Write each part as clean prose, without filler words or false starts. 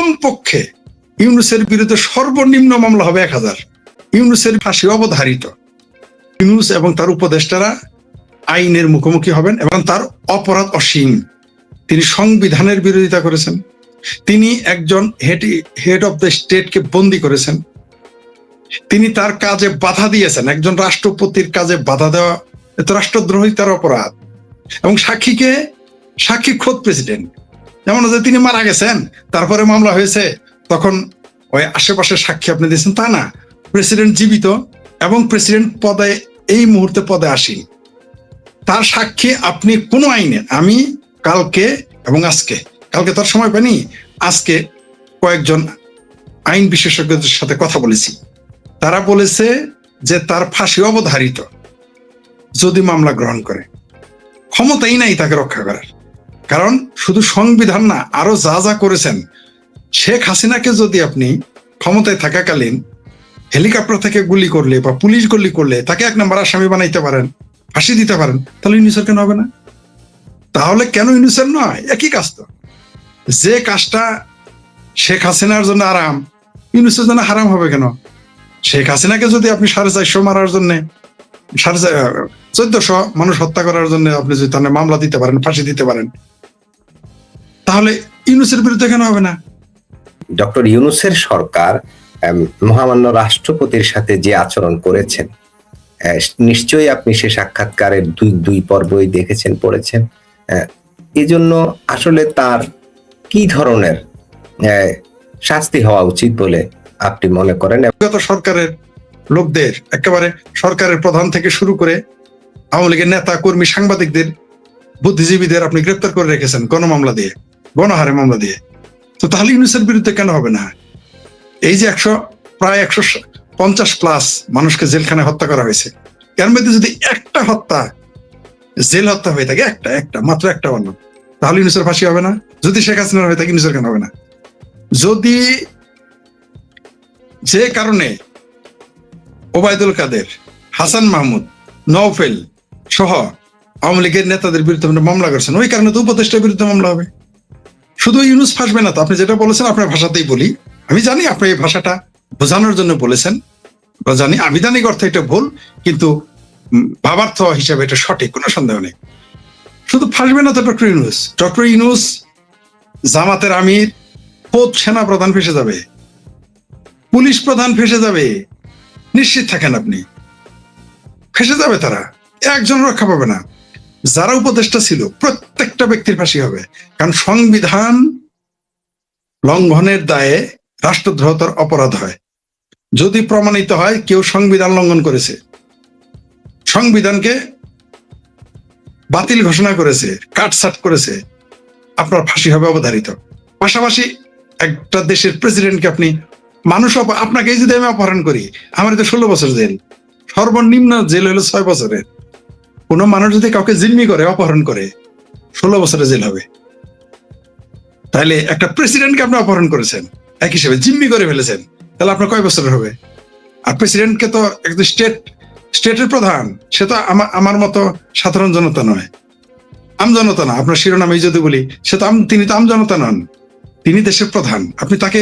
কমপক্ষে ইউনূসের বিরুদ্ধে সর্বনিম্ন মামলা হবে 1000। ইউনূসের ফাঁসি অবধারিত। ইউনূস এবং তার উপদেষ্টারা আইনের মুখোমুখি হবেন এবং তার অপরাধ অসীম। তিনি সংবিধানের বিরোধিতা করেছেন, তিনি একজন হেড অফ দ্য স্টেটকে বন্দী করেছেন, তিনি তার কাজে বাধা দিয়েছেন। একজন রাষ্ট্রপতির কাজে বাধা দেওয়া এত রাষ্ট্রদ্রোহিতার অপরাধ। এবং সাক্ষী খোদ প্রেসিডেন্ট, যেমন যে তিনি মারা গেছেন তারপরে মামলা হয়েছে, তখন ওই আশেপাশের সাক্ষী আপনি দিয়েছেন তা না, প্রেসিডেন্ট জীবিত এবং প্রেসিডেন্ট পদে এই মুহূর্তে পদে আসেন, তার সাক্ষী আপনি কোনো আইনে, আমি কালকে এবং কালকে তার সময় পাইনি, আজকে কয়েকজন আইন বিশেষজ্ঞদের সাথে কথা বলেছি, তারা বলেছে যে তার ফাঁসি অবধারিত যদি মামলা গ্রহণ করে। ক্ষমতাই নাই তাকে রক্ষা করার, কারণ শুধু সংবিধান না, আরো যা যা করেছেন। শেখ হাসিনাকে যদি আপনি ক্ষমতায় থাকাকালীন হেলিকপ্টার থেকে গুলি করলে বা পুলিশ গুলি করলে তাকে 1 নম্বর আসামি বানাইতে পারেন, ফাঁসি দিতে পারেন, তাহলে ইউনূসের কেন হবে না? তাহলে কেন ইউনূসের নয়? একই কাজ তো। যে কাজটা শেখ হাসিনার জন্য আরাম, ইউনূসের জন্য হারাম হবে কেন? শেখ হাসিনাকে যদি আপনি 450 মারার জন্য, 1400 মানুষ হত্যা করার জন্য আপনি যদি তাহলে মামলা দিতে পারেন, ফাঁসি দিতে পারেন, তাহলে ইউনূসের বিরুদ্ধে কেন হবে না? ডক্টর ইউনূসের সরকার মহামান্য রাষ্ট্রপতির সাথে যে আচরণ করেছেন, নিশ্চয়ই আপনি সে সাক্ষাৎকারের দুই পর্বই দেখেছেন, পড়েছেন। এই জন্য আসলে তার কি ধরনের শাস্তি হওয়া উচিত বলে আপনি মনে করেন? গত সরকারের লোকদের, একেবারে সরকারের প্রধান থেকে শুরু করে আওয়ামী লীগের নেতা কর্মী, সাংবাদিকদের, বুদ্ধিজীবীদের আপনি গ্রেপ্তার করে রেখেছেন গণমামলা দিয়ে, গণহারে মামলা দিয়ে। তো তাহলে ইউনূসের বিরুদ্ধে কেন হবে না? এই যে প্রায় 150+ মানুষকে জেলখানায় হত্যা করা হয়েছে, এর মধ্যে যদি একটা হত্যা জেল হত্যা হয়ে থাকে, মাত্র একটা বানান, তাহলে ইউনূসের ফাঁসি হবে না? যদি শেখ হাসিনার হয়ে থাকে, ইউনূসের কেন হবে না? যদি যে কারণে ওবায়দুল কাদের, হাসান মাহমুদ, নওফেল সহ আওয়ামী লীগের নেতাদের বিরুদ্ধে মামলা করছেন, ওই কারণে তো উপদেষ্টার বিরুদ্ধে মামলা হবে। শুধু ইউনূস ফাঁসবে না তো। আপনি যেটা বলেছেন আপনার ভাষাতেই বলি, আমি জানি আপনি এই ভাষাটা বোঝানোর জন্য বলেছেন, জানি আবিধানিক অর্থে এটা ভুল, কিন্তু ভাবার্থ হিসাবে এটা সঠিক, কোনো সন্দেহ নেই। শুধু ফাঁসবে না তো ডক্টর ইউনূস জামাতের আমির, খোদ সেনা প্রধান ফেসে যাবে, পুলিশ প্রধান ফেসে যাবে, নিশ্চিত থাকেন আপনি, ফেসে যাবে তারা, একজন রক্ষা পাবে না। যারা উপদেষ্টা ছিল প্রত্যেকটা ব্যক্তির ফাঁসি হবে, কারণ সংবিধান লঙ্ঘনের দায়ে রাষ্ট্রদ্রোহিতার অপরাধ হয়। যদি প্রমাণিত হয় কেউ সংবিধান লঙ্ঘন করেছে, সংবিধানকে বাতিল ঘোষণা করেছে, কাটছাট করেছে, আপনার ফাঁসি হবে অবধারিত। পাশাপাশি একটা দেশের প্রেসিডেন্টকে আপনি, মানুষ আপনাকে যদি আমি অপহরণ করি, আমার তো 16 বছর জেল, সর্বনিম্ন জেল হলো 6 বছরের। কোনো মানুষ যদি কাউকে জিম্মি করে, অপহরণ করে, 16 বছরের জেল হবে। তাহলে একটা প্রেসিডেন্টকে আপনি অপহরণ করেছেন, এক হিসেবে জিম্মি করে ফেলেছেন, তাহলে আপনার কয় বছরের হবে? আর প্রেসিডেন্টকে তো একদম স্টেটের প্রধান, সে তো আমার মতো সাধারণ জনতা নয়, আমজনতা না। আপনার শিরোনামে যদি বলি, তিনি তো আমজনতা নন, তিনি দেশের প্রধান। আপনি তাকে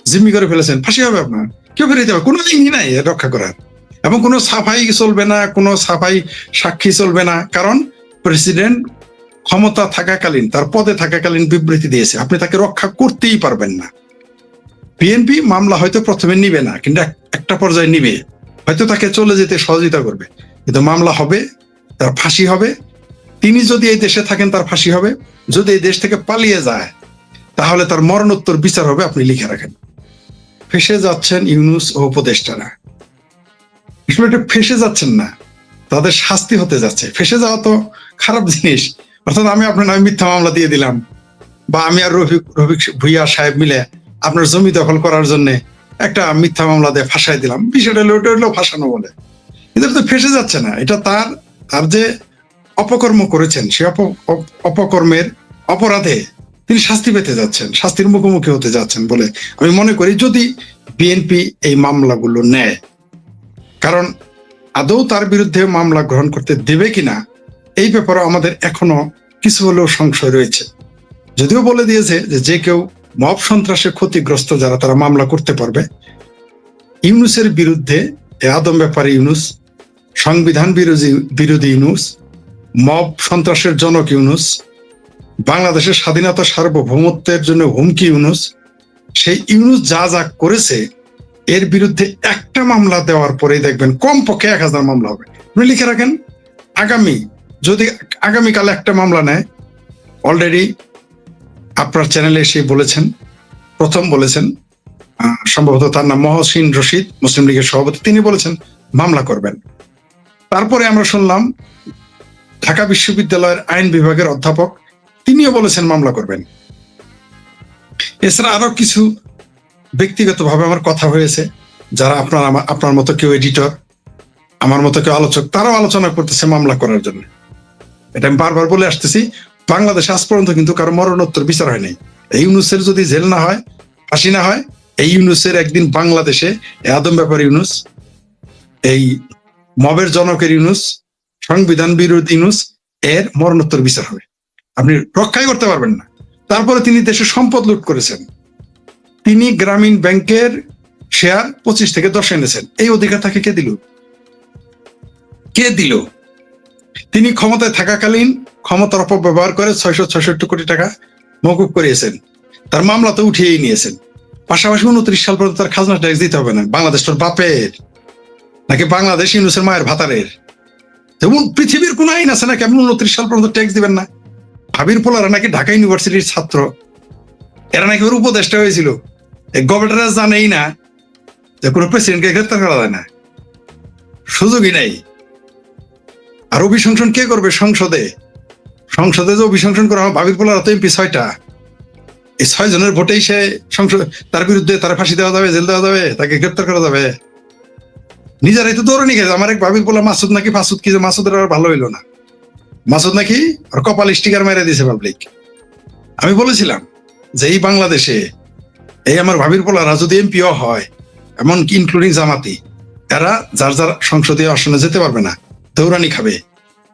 জিম্মি করে ফেলেছেন, ফাঁসি হবে আপনার। কেউ ফিরে যাবে, কোনো আইনই নাই রক্ষা করার, এবং কোনো সাফাই চলবে না, কোনো সাফাই সাক্ষী চলবে না, কারণ প্রেসিডেন্ট ক্ষমতা থাকাকালীন, তার পদে থাকাকালীন বিবৃতি দিয়েছে, আপনি তাকে রক্ষা করতেই পারবেন না। বিএনপি মামলা হয়তো প্রথমে নিবে না, কিন্তু একটা পর্যায়ে নিবে, হয়তো তাকে চলে যেতে সহযোগিতা করবে, কিন্তু মামলা হবে, তার ফাঁসি হবে। তিনি যদি এই দেশে থাকেন তার ফাঁসি হবে, যদি এই দেশ থেকে পালিয়ে যায় তাহলে তার মরণোত্তর বিচার হবে। আপনি লিখে রাখেন। ফেসে যাচ্ছেন ইউনূস ও উপদেষ্টারা, আসলে এটা ফেসে যাচ্ছেন না, তাদের শাস্তি হতে যাচ্ছে। ফেসে যাওয়া তো খারাপ জিনিস, অর্থাৎ আমি আপনার নামে মিথ্যা মামলা দিয়ে দিলাম, বা আমি আর রফিক ভুইয়া সাহেব মিলে আপনার জমি দখল করার জন্য একটা মিথ্যা মামলা দিয়ে ফাঁসাই দিলাম, বিষয়টা হলো ফাঁসানো বলে। এটা তো ফেসে যাচ্ছে না, এটা তার যে অপকর্ম করেছেন, সে অপকর্মের অপরাধে তিনি শাস্তি পেতে যাচ্ছেন, শাস্তির মুখোমুখি হতে যাচ্ছেন বলে আমি মনে করি, যদি বিএনপি এই মামলাগুলো নেয়। কারণ আদৌ তার বিরুদ্ধে মামলা গ্রহণ করতে দেবে কিনা এই ব্যাপারে আমাদের এখনো কিছু হলেও সংশয় রয়েছে। যদিও বলে দিয়েছে যে কেউ মব সন্ত্রাসে ক্ষতিগ্রস্ত যারা তারা মামলা করতে পারবে। ইউনূসের বিরুদ্ধে আদম ব্যাপারী ইউনূস, সংবিধান বিরোধী ইউনূস, মব সন্ত্রাসের জনক ইউনূস, বাংলাদেশের স্বাধীনতা সার্বভৌমত্বের জন্য হুমকি ইউনূস, সেই ইউনূস যা যা করেছে এর বিরুদ্ধে একটা মামলা দেওয়ার পরেই দেখবেন কমপক্ষে 1000 মামলা হবে। আপনি লিখে রাখেন, যদি আগামীকাল একটা মামলা নেয়, অলরেডি আপনার চ্যানেলে এসে বলেছেন, প্রথম বলেছেন, সম্ভবত তার নাম মহসিন রশিদ, মুসলিম লীগের সভাপতি, তিনি বলেছেন মামলা করবেন। তারপরে আমরা শুনলাম ঢাকা বিশ্ববিদ্যালয়ের আইন বিভাগের অধ্যাপক, তিনিও বলেছেন মামলা করবেন। এছাড়া আরো কিছু ব্যক্তিগতভাবে আমার কথা হয়েছে, যারা আপনার মতো কেউ এডিটর, আমার মতো কেউ আলোচক, তারাও আলোচনা করতেছে মামলা করার জন্য। এটা আমি বারবার বলে আসতেছি, বাংলাদেশে আজ পর্যন্ত কিন্তু কারো মরণোত্তর বিচার হয় নাই। এই ইউনূসের যদি জেল না হয়, ফাঁসি না হয়, এই ইউনূসের একদিন বাংলাদেশে আদম ব্যাপারী ইউনূস, এই মবের জনকের ইউনূস, সংবিধান বিরোধী ইউনূস, এর মরণোত্তর বিচার হবে। আপনি রক্ষাই করতে পারবেন না। তারপরে তিনি দেশের সম্পদ লুট করেছেন, তিনি গ্রামীণ ব্যাংকের শেয়ার 25 থেকে 10 এনেছেন। এই অধিকার তাকে কে দিল? তিনি ক্ষমতায় থাকাকালীন ক্ষমতার অপব্যবহার করে 666 কোটি টাকা মওকুফ করিয়েছেন, তার মামলা তো উঠিয়েই নিয়েছেন। পাশাপাশি 29 সাল পর্যন্ত তার খাজনা ট্যাক্স দিতে হবে না। বাংলাদেশ তোর বাপের নাকি বাংলাদেশ ইউনূসের মায়ের ভাতারের? যেমন পৃথিবীর কোন আইন আছে নাকি আপনি 29 সাল পর্যন্ত ট্যাক্স দিবেন না? ভাবির পোলারা নাকি ঢাকা ইউনিভার্সিটির ছাত্র, এরা নাকি ওর উপদেষ্টা হয়েছিল। গভর্নর জানেই না যে কোনো প্রেসিডেন্টকে গ্রেফতার করা যায় না, সুযোগই নাই। আর অভিশংসন কে করবে? সংসদে যে অভিশংসন করা হয়, ভাবির পোলারা তো এমপি 6টা, এই 6 জনের ভোটেই সে সংসদ, তার বিরুদ্ধে তার ফাঁসি দেওয়া যাবে, জেল দেওয়া যাবে, তাকে গ্রেফতার করা যাবে। নিজেরাই তো দৌড়ে গেছে। আমার এক ভাবির পোলা মাসুদ নাকি, কি যে মাসুদের আর ভালো হইলো না, মাসুদ নাকি আর কপাল স্টিকার মেরে দিয়েছে পাবলিক। আমি বলেছিলাম যে এই বাংলাদেশে এই আমার ভাবির পোলারা যদি এমপিও হয়, এমনকি ইনক্লুডিং জামাতি, এরা যার যার সংসদীয় আসনে যেতে পারবে না, দৌড়ানি খাবে।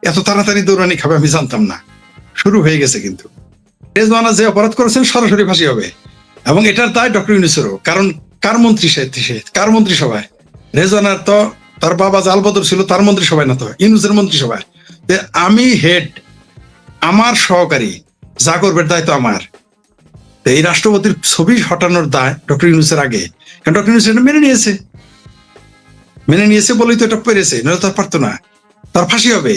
এত তাড়াতাড়ি দৌড়ানি খাবে আমি জানতাম না। শুরু হয়ে গেছে কিন্তু। রেজওয়ানা যে অপরাধ করেছেন সরাসরি ফাঁসি হবে, এবং এটার দায় ডক্টর ইউনূসেরও। কারণ কার মন্ত্রিসভায়? রেজওয়ানার তো তার বাবা জাল বদর ছিল, তার মন্ত্রিসভায় না, তো ইউনূসের মন্ত্রিসভায়। আমি হেড, আমার সহকারী যা করবে দায় তো আমার। এই রাষ্ট্রপতির ছবি হটানোর দায় ডক্টর ইউনূসের আগে, কারণ ডক্টর ইউনূস এটা মেনে নিয়েছে বলেই তো এটা পেরেছে, নইলে তার পারতো না। তার ফাঁসি হবে।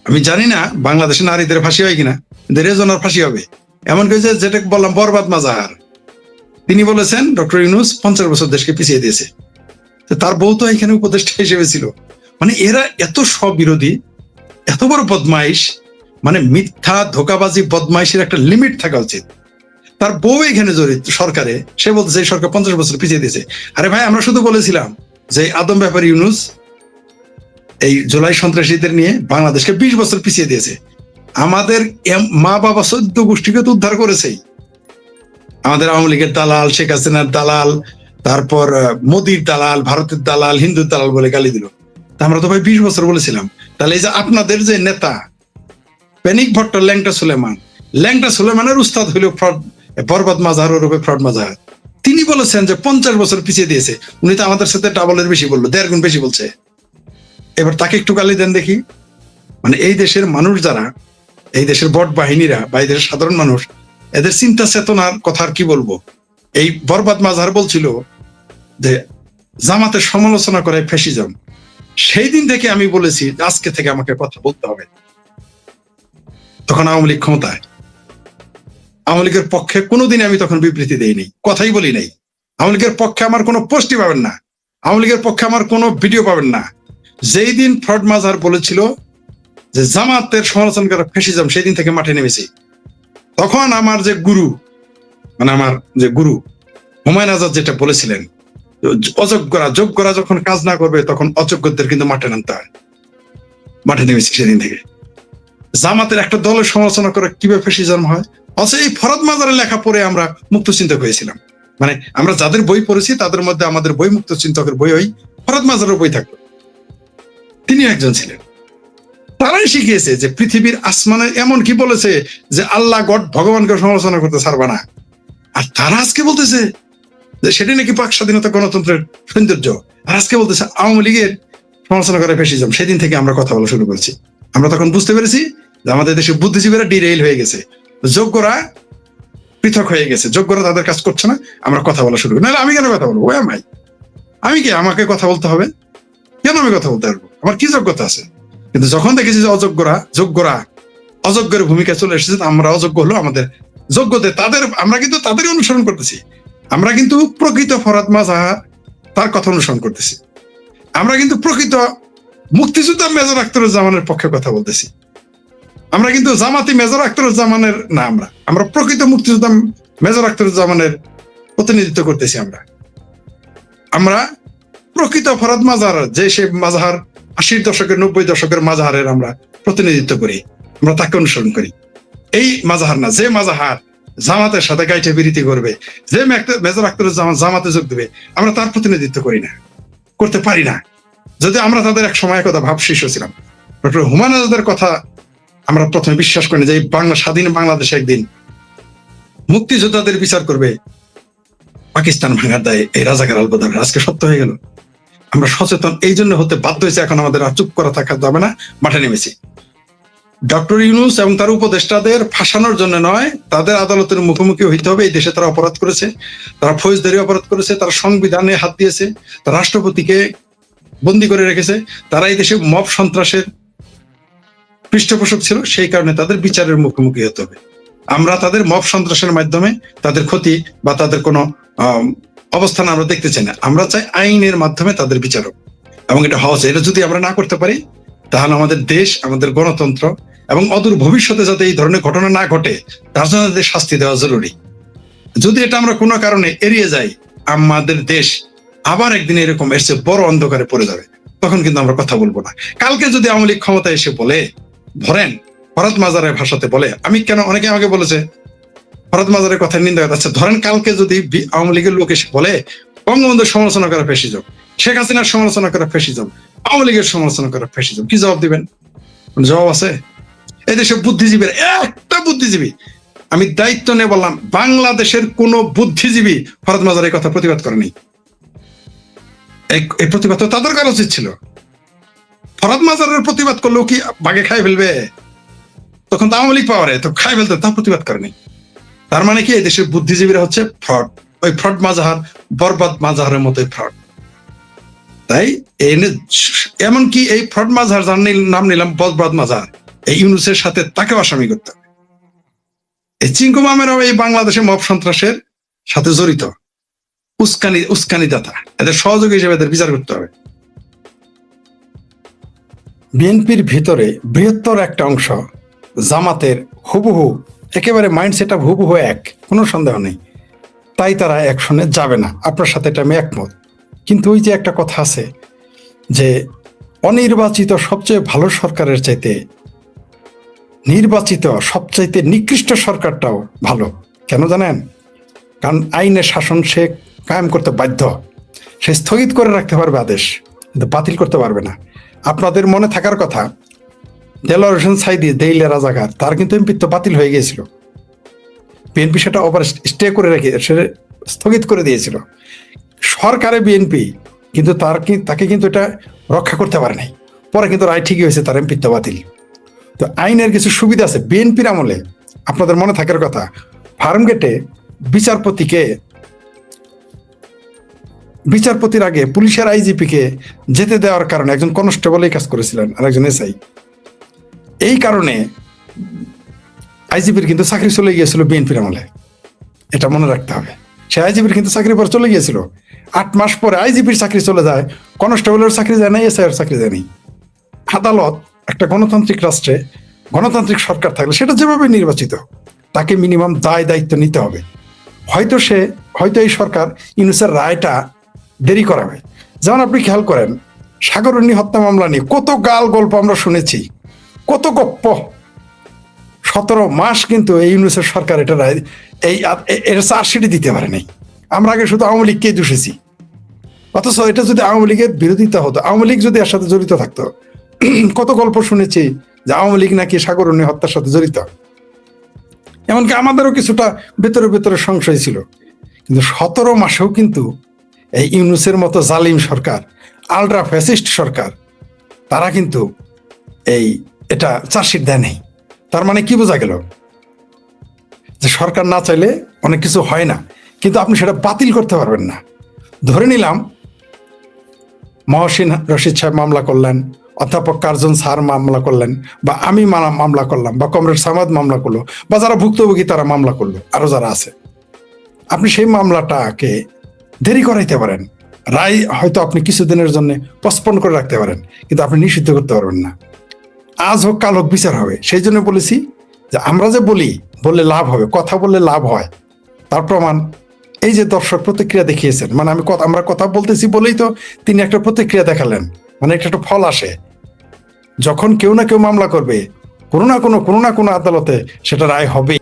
আমি জানি না বাংলাদেশে নারীদের ফাঁসি হয় কিনা, কিন্তু রেজওয়ানার ফাঁসি হবে। এমন কি যেটা বললাম বরবাদ মাজাহার, তিনি বলেছেন ডক্টর ইউনূস 50 বছর দেশকে পিছিয়ে দিয়েছে। তার বউ তো এখানে উপদেষ্টা হিসেবে ছিল। মানে এরা এত স্ববিরোধী, এত বড় বদমাইশ, মানে মিথ্যা ধোকাবাজি বদমাইশের একটা লিমিট থাকা উচিত। তার বউ এখানে জড়িত সরকারে, সে বলতেছে এই সরকার 50 বছর পিছিয়ে দিয়েছে। আরে ভাই, আমরা শুধু বলেছিলাম যে আদম ব্যাপারী ইউনূস এই জুলাই সন্ত্রাসীদের নিয়ে বাংলাদেশকে 20 বছর পিছিয়ে দিয়েছে। আমাদের মা বাবা 14 গোষ্ঠীকে তো উদ্ধার করেছেই। আমাদের আওয়ামী লীগের দালাল, শেখ হাসিনার দালাল, তারপর মোদির দালাল, ভারতের দালাল, হিন্দুর দালাল বলে গালি দিল। আমরা তো ভাই 20 বছর বলেছিলাম। তাহলে এই যে আপনাদের যে নেতা প্যানিক ভট্ট, ল্যাংটা সুলেমানের উস্তাদ হইল বরবাদ মাজাহার, রূপে ফ্রড মাজাহার। তিনি বলেছেন যে 50 বছর পিছিয়ে দিয়েছে। উনি তো আমাদের সাথে ডাবলের বেশি বললো, 1.5 গুণ বেশি বলছে। এবার তাকে একটু গালি দেন দেখি। মানে এই দেশের মানুষ যারা, এই দেশের বট বাহিনীরা বা এই দেশের সাধারণ মানুষ, এদের চিন্তা চেতনার কথা আর কি বলবো। এই বরবাদ মাজাহার বলছিল যে জামাতের সমালোচনা করে ফ্যাসিজম। সেই দিন থেকে আমি বলেছি আজকে থেকে আমাকে কথা বলতে হবে। তখন আওয়ামী লীগ ক্ষমতায়, আওয়ামী লীগের পক্ষে কোনোদিন আমি তখন বিবৃতি দেইনি, কথাই বলি নাই। আওয়ামী লীগের পক্ষে আমার কোনো পোস্টই পাবেন না, আওয়ামী লীগের পক্ষে আমার কোনো ভিডিও পাবেন না। যেই দিন ফ্রড মাজাহার বলেছিল যে জামাতের সমালোচনা করা ফ্যাসিজম, সেই দিন থেকে মাঠে নেমেছি। তখন আমার যে গুরু হুমায়ুন আজাদ যেটা বলেছিলেন, যোগ্যরা যখন কাজ না করবে তখন অযোগ্যদের কিন্তু মাঠে নামতে হয়। মাঠে নেমেছি সেদিন থেকে। জামাতের একটা দলের সমালোচনা করে কিভাবে ফ্যাসিজম হয়, অথচ এই ফরদ মাজারের লেখা পড়ে আমরা মুক্ত চিন্তক হয়েছিলাম। মানে আমরা যাদের বই পড়েছি তাদের মধ্যে আমাদের বই মুক্ত চিন্তকের বই ওই ফরদ মাজারের বই থাকতো। তিনি একজন ছিলেন। তারাই শিখিয়েছে যে পৃথিবীর আসমানে এমন কি বলেছে যে আল্লাহ গড ভগবানকে সমালোচনা করতে ছাড়বা না। আর তারা আজকে বলতেছে যে সেটাই নাকি পাক স্বাধীনতা গণতন্ত্রের সৌন্দর্য, আর আজকে বলতেছে আওয়ামী লীগের সমালোচনা করে ফ্যাসিজম। সেদিন থেকে আমরা কথা বলা শুরু করেছি। আমরা তখন বুঝতে পেরেছি যে আমাদের দেশে বুদ্ধিজীবীরা ডিরেইল হয়ে গেছে, যোগ্যরা পৃথক হয়ে গেছে, যোগ্যরা তাদের কাজ করছে না, আমরা কথা বলা শুরু করি। নাহলে আমি কেন কথা বলবো? ওই আমি কি আমাকে কথা বলতে হবে? কেন আমি কথা বলতে পারবো? আমার কি যোগ্যতা আছে? কিন্তু যখন দেখেছি যে যোগ্যরা অযোগ্যের ভূমিকা চলে এসেছে, আমরা অযোগ্য হলো আমাদের যোগ্যতা তাদের, আমরা কিন্তু তাদেরই অনুসরণ করতেছি। আমরা কিন্তু প্রকৃত ফরহাদ মাজাহার তার কথা অনুসরণ করতেছি। আমরা কিন্তু প্রকৃত মুক্তিযোদ্ধা মেজর আখতারুজ্জামানের পক্ষে কথা বলতেছি। আমরা কিন্তু জামাতি মেজর আখতারুজ্জামানের না, আমরা প্রকৃত মুক্তিযোদ্ধা মেজর আখতারুজ্জামানের প্রতিনিধিত্ব করতেছি। আমরা প্রকৃত ফরহাদ মাজাহার, যে সে মাজাহার 80 দশকের 90 দশকের মাজাহারের আমরা প্রতিনিধিত্ব করি, আমরা তাকে অনুসরণ করি। এই মাজাহার না যে মাজাহার জামাতের সাথে গাইটে বিরতি করবে, যে মেজর আখতারুজ্জামান জামাতে যোগ দেবে, আমরা তার প্রতিনিধিত্ব করি না, করতে পারি না। যদি আমরা তাদের এক সময় কথা ভাব শীর্ষ ছিলাম। ডক্টর হুমায়ুন আজাদের কথা আমরা প্রথমে বিশ্বাস করি যে স্বাধীন বাংলাদেশে একদিন মুক্তিযোদ্ধাদের বিচার করবে পাকিস্তান ভাঙার দায়ে এই রাজাকার আলবদর। আজকে সত্য হয়ে গেল। আমরা সচেতন এই জন্য হতে বাধ্য হয়েছে। এখন আমাদের আর চুপ করা থাকা যাবে না, মাঠে নেমেছি। ডক্টর ইউনূস এবং তার উপদেষ্টাদের ফাঁসানোর জন্য নয়, তাদের আদালতের মুখোমুখি হইতে হবে। এই দেশে তারা অপরাধ করেছে, তারা ফৌজদারি অপরাধ করেছে, তারা সংবিধানে হাত দিয়েছে, তারা রাষ্ট্রপতিকে বন্দী করে রেখেছে, তারা এই দেশে মব সন্ত্রাসের পৃষ্ঠপোষক ছিল। সেই কারণে তাদের বিচারের মুখোমুখি হতে হবে। আমরা তাদের মব সন্ত্রাসের মাধ্যমে তাদের ক্ষতি বা তাদের কোনো অবস্থান আমরা দেখতে চাই না। আমরা চাই আইনের মাধ্যমে তাদের বিচার হোক, এবং এটা হওয়া চাই। এটা যদি আমরা না করতে পারি, তাহলে আমাদের দেশ, আমাদের গণতন্ত্র এবং অদূর ভবিষ্যতে যাতে এই ধরনের ঘটনা না ঘটে, তার জন্য তাদের শাস্তি দেওয়া জরুরি। যদি এটা আমরা কোনো কারণে এড়িয়ে যাই, আমাদের দেশ আবার একদিন এরকম এসে বড় অন্ধকারে পড়ে যাবে। তখন কিন্তু আমরা কথা বলবো না। কালকে যদি আওয়ামী লীগ ক্ষমতায় এসে বলে, ধরেন ফরহাদ মাজারের ভাষাতে বলে, আমি কেন, অনেকে আমাকে বলেছে ফরহাদ মাজারের কথা নিন্দা করে, আচ্ছা ধরেন কালকে যদি আওয়ামী লীগের লোক এসে বলে বঙ্গবন্ধুর সমালোচনা করা ফ্যাসিজম, শেখ হাসিনার সমালোচনা করা ফ্যাসিজম, আওয়ামী লীগের সমালোচনা করা ফ্যাসিজম, কি জবাব দিবেন? জবাব আছে? এই দেশের বুদ্ধিজীবীর একটা বুদ্ধিজীবী, আমি দায়িত্ব নিয়ে বললাম, বাংলাদেশের কোন বুদ্ধিজীবী ফরহাদ মাজারের কথা প্রতিবাদ করেনি। এই প্রতিবাদ তো তাদের করা উচিত ছিল। ফরহাদ মাজারের প্রতিবাদ করলেও কি বাঘে খাই ফেলবে? তখন তো আওয়ামী লীগ পাওয়ারে তো খাই ফেলতে, তা প্রতিবাদ করেনি। তার মানে কি, এই দেশের বুদ্ধিজীবীরা হচ্ছে ফ্রড, ওই ফ্রড মাজাহার, বরবাদ মাজাহারের মতোই ফ্রড। তাই এমনকি এই ফ্রড মাজাহার যার নাম নিলাম বরবাদ মাজাহার, এই ইউনূসের সাথে তাকেও আসামি করতে হবে। এই চিঙ্কু মামেরাও এই বাংলাদেশে মব সন্ত্রাসের সাথে জড়িত, উস্কানি দাতা, এদের সহযোগী হিসেবে এদের বিচার করতে হবে। বিএনপির ভিতরে বৃহত্তর একটা অংশ জামাতের হুবহু একেবারে মাইন্ডসেট আপ হুবহু এক, কোনো সন্দেহ নেই। তাই তারা অ্যাকশনে যাবে না। আপনার সাথে এটা আমি একমত। কিন্তু ওই যে একটা কথা আছে যে অনির্বাচিত সবচেয়ে ভালো সরকারের চাইতে নির্বাচিত সবচাইতে নিকৃষ্ট সরকারটাও ভালো। কেন জানেন? কারণ আইনের শাসন সে কায়েম করতে বাধ্য। সে স্থগিত করে রাখতে পারবে আদেশ, কিন্তু বাতিল করতে পারবে না। আপনাদের মনে থাকার কথা, দেলোয়ার হোসেন সাইদি দেইলে রাজাকার, তার কিন্তু এমপিত্ব বাতিল হয়ে গিয়েছিল। বিএনপি সেটা ওভার স্টে করে রেখে সে স্থগিত করে দিয়েছিল। সরকারে বিএনপি কিন্তু তাকে কিন্তু এটা রক্ষা করতে পারে নাই। পরে কিন্তু রায় ঠিকই হয়েছে, তার এমপিত্ব বাতিল। তো আইনের কিছু সুবিধা আছে। বিএনপির আমলে আপনাদের মনে থাকার কথা, ফার্মগেটে বিচারপতির আগে পুলিশের আইজিপিকে যেতে দেওয়ার কারণে একজন কনস্টেবল এই কাজ করেছিলেন আর একজন এসআই। এই কারণে আইজিপির কিন্তু চাকরি চলে গিয়েছিল বিএনপির আমলে, এটা মনে রাখতে হবে। সে আইজিপির কিন্তু চাকরি পরে চলে গিয়েছিল। 8 মাস পরে আইজিপির চাকরি চলে যায়, কনস্টেবলের চাকরি যায় না, এসআই এর চাকরি যায় নাই। আদালত একটা গণতান্ত্রিক রাষ্ট্রে গণতান্ত্রিক সরকার থাকলে সেটা যেভাবে নির্বাচিত, তাকে মিনিমাম দায় দায়িত্ব নিতে হবে। হয়তো এই সরকার ইউনূসের রায়টা দেরি করাবে। যেমন আপনি খেয়াল করেন, সাগররনী হত্যা মামলা নিয়ে কত গাল গল্প আমরা শুনেছি, কত গপ্প। 17 মাস কিন্তু এই ইউনূসের সরকার এটা রায়, এর চার্জশিটই দিতে পারে নাই। আমরা আগে শুধু আওয়ামী লীগকেই দোষেছি, অথচ এটা যদি আওয়ামী লীগের বিরোধিতা হতো, আওয়ামী লীগ যদি এর সাথে জড়িত থাকতো, কত গল্প শুনেছি যে আওয়ামী লীগ নাকি সাগররনী হত্যার সাথে জড়িত। এমনকি আমাদেরও কিছুটা ভেতরে ভেতরে সংশয় ছিল, কিন্তু 17 মাসেও কিন্তু এই ইউনূসের মতো জালিম সরকার, আলট্রা ফ্যাসিস্ট সরকার, তারা কিন্তু এটা চার্জশিট দেয় নাই। তার মানে কি বোঝা গেল? যে সরকার না চাইলে অনেক কিছু হয় না, কিন্তু আপনি সেটা বাতিল করতে পারবেন না। ধরে নিলাম মহসিন রশিদ সাহেব মামলা করলেন, অধ্যাপক কার্জন স্যার মামলা করলেন, বা আমি মামলা করলাম, বা কমরেড সামাদ মামলা করলো, বা যারা ভুক্তভোগী তারা মামলা করলো, আরো যারা আছে। আপনি সেই মামলাটাকে দেরি করাইতে পারেন, রায় হয়তো আপনি কিছুদিনের জন্য পোস্টপোন করে রাখতে পারেন, কিন্তু আপনি নিষিদ্ধ করতে পারবেন না। আজ হোক কাল হোক বিচার হবে। সেই জন্য বলেছি যে আমরা যে বললে লাভ হবে, কথা বললে লাভ হয়, তার প্রমাণ এই যে দর্শক প্রতিক্রিয়া দেখিয়েছেন। মানে আমরা কথা বলতেছি বলেই তো তিনি একটা প্রতিক্রিয়া দেখালেন, মানে একটা ফল আসে। যখন কেউ না কেউ মামলা করবে, কোনো না কোনো আদালতে সেটা রায় হবে।